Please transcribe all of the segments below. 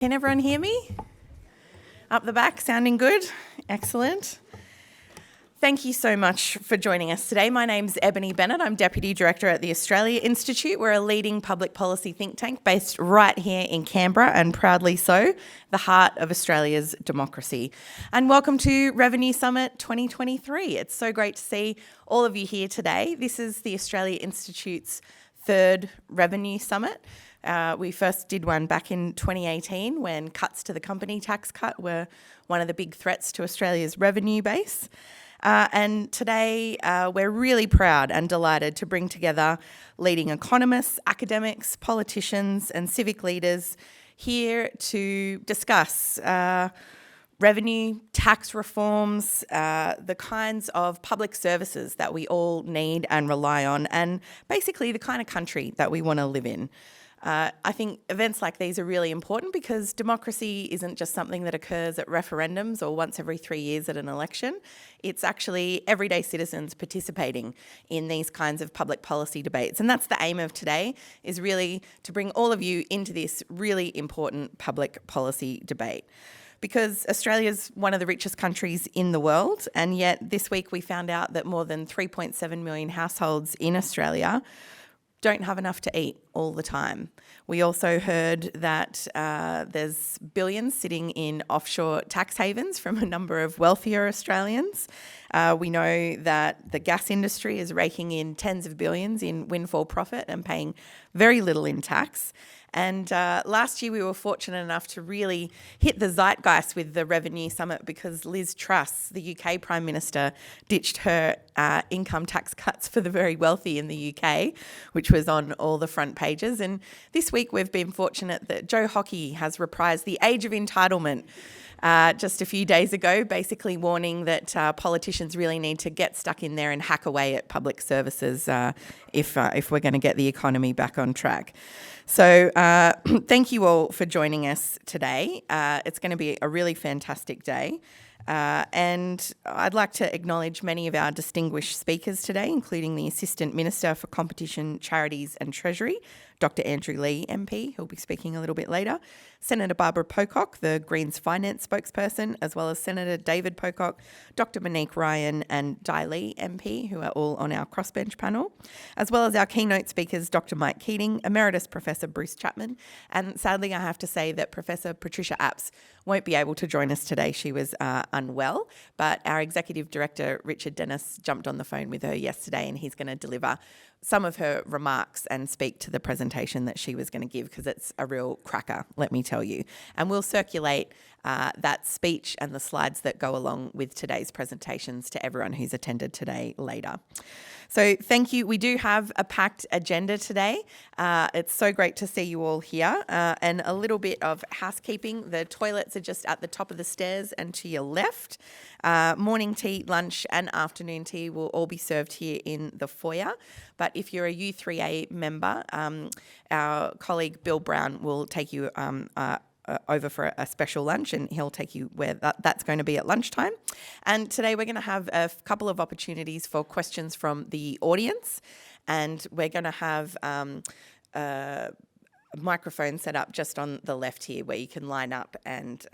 Can everyone hear me? Up the back, sounding good? Excellent. Thank you so much for joining us today. My name's Ebony Bennett. I'm Deputy Director at the Australia Institute. We're a leading public policy think tank based right here in Canberra, and proudly so, the heart of Australia's democracy. And welcome to Revenue Summit 2023. It's so great to see all of you here today. This is the Australia Institute's third Revenue Summit. We first did one back in 2018 when cuts to the company tax cut were one of the big threats to Australia's revenue base. And today we're really proud and delighted to bring together leading economists, academics, politicians and civic leaders here to discuss revenue, tax reforms, the kinds of public services that we all need and rely on, and basically the kind of country that we want to live in. I think events like these are really important because democracy isn't just something that occurs at referendums or once every 3 years at an election. It's actually everyday citizens participating in these kinds of public policy debates. And that's the aim of today, is really to bring all of you into this really important public policy debate. Because Australia's one of the richest countries in the world, and yet this week we found out that more than 3.7 million households in Australia don't have enough to eat all the time. We also heard that there's billions sitting in offshore tax havens from a number of wealthier Australians. We know that the gas industry is raking in tens of billions in windfall profit and paying very little in tax. And last year we were fortunate enough to really hit the zeitgeist with the Revenue Summit because Liz Truss, the UK Prime Minister, ditched her income tax cuts for the very wealthy in the UK, which was on all the front pages. And this week we've been fortunate that Joe Hockey has reprised the Age of Entitlement just a few days ago, basically warning that politicians really need to get stuck in there and hack away at public services if we're going to get the economy back on track. So thank you all for joining us today. It's going to be a really fantastic day. And I'd like to acknowledge many of our distinguished speakers today, including the Assistant Minister for Competition, Charities and Treasury, Dr. Andrew Leigh MP, who'll be speaking a little bit later, Senator Barbara Pocock, the Greens Finance spokesperson, as well as Senator David Pocock, Dr. Monique Ryan and Di Lee MP, who are all on our crossbench panel, as well as our keynote speakers, Dr. Mike Keating, Emeritus Professor Bruce Chapman, and sadly I have to say that Professor Patricia Apps won't be able to join us today. She was unwell, but our Executive Director, Richard Dennis, jumped on the phone with her yesterday and he's going to deliver some of her remarks and speak to the presentation that she was going to give because it's a real cracker, let me tell you. And we'll circulate that speech and the slides that go along with today's presentations to everyone who's attended today later. So thank you. We do have a packed agenda today. It's so great to see you all here. And a little bit of housekeeping. The toilets are just at the top of the stairs and to your left. Morning tea, lunch and afternoon tea will all be served here in the foyer. But if you're a U3A member, our colleague Bill Brown will take you over for a special lunch and he'll take you where that's going to be at lunchtime. And today we're going to have a couple of opportunities for questions from the audience, and we're going to have a microphone set up just on the left here where you can line up and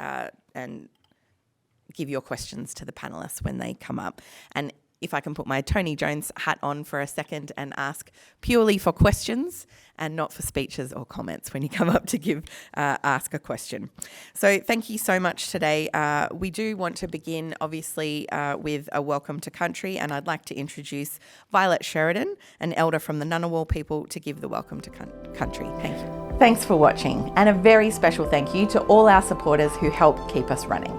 give your questions to the panellists when they come up. And if I can put my Tony Jones hat on for a second and ask purely for questions and not for speeches or comments when you come up to ask a question. So thank you so much today. We do want to begin, obviously, with a welcome to country, and I'd like to introduce Violet Sheridan, an elder from the Ngunnawal people, to give the welcome to country. Thank you. Thanks for watching, and a very special thank you to all our supporters who help keep us running.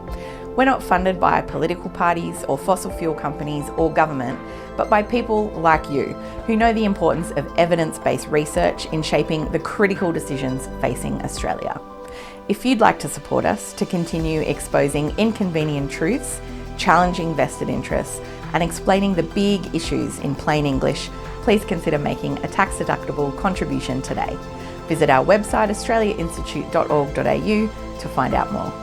We're not funded by political parties or fossil fuel companies or government, but by people like you who know the importance of evidence-based research in shaping the critical decisions facing Australia. If you'd like to support us to continue exposing inconvenient truths, challenging vested interests, and explaining the big issues in plain English, please consider making a tax-deductible contribution today. Visit our website australiainstitute.org.au to find out more.